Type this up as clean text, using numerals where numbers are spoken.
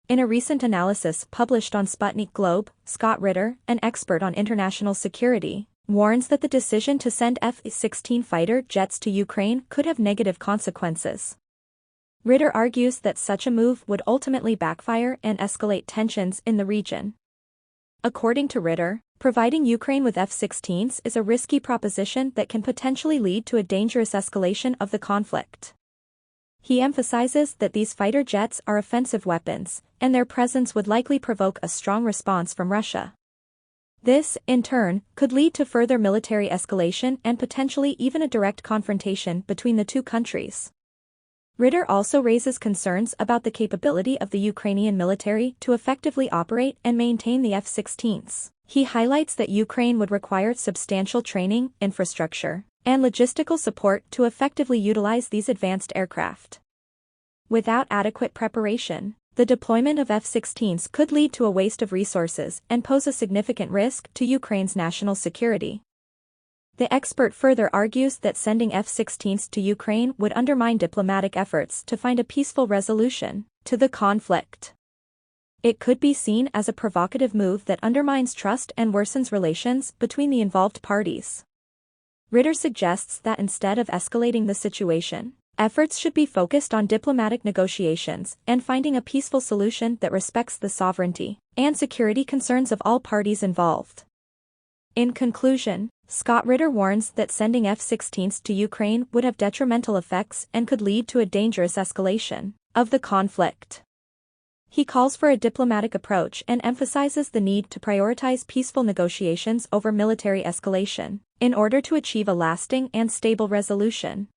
In a recent analysis published on Sputnik Globe, Scott Ritter, an expert on international security, warns that the decision to send F-16 fighter jets to Ukraine could have negative consequences. Ritter argues that such a move would ultimately backfire and escalate tensions in the region. According to Ritter, providing Ukraine with F-16s is a risky proposition that can potentially lead to a dangerous escalation of the conflict. He emphasizes that these fighter jets are offensive weapons, and their presence would likely provoke a strong response from Russia. This, in turn, could lead to further military escalation and potentially even a direct confrontation between the two countries. Ritter also raises concerns about the capability of the Ukrainian military to effectively operate and maintain the F-16s. He highlights that Ukraine would require substantial training, infrastructure, and logistical support to effectively utilize these advanced aircraft. Without adequate preparation, the deployment of F-16s could lead to a waste of resources and pose a significant risk to Ukraine's national security. The expert further argues that sending F-16s to Ukraine would undermine diplomatic efforts to find a peaceful resolution to the conflict. It could be seen as a provocative move that undermines trust and worsens relations between the involved parties. Ritter suggests that instead of escalating the situation, efforts should be focused on diplomatic negotiations and finding a peaceful solution that respects the sovereignty and security concerns of all parties involved. In conclusion, Scott Ritter warns that sending F-16s to Ukraine would have detrimental effects and could lead to a dangerous escalation of the conflict. He calls for a diplomatic approach and emphasizes the need to prioritize peaceful negotiations over military escalation in order to achieve a lasting and stable resolution.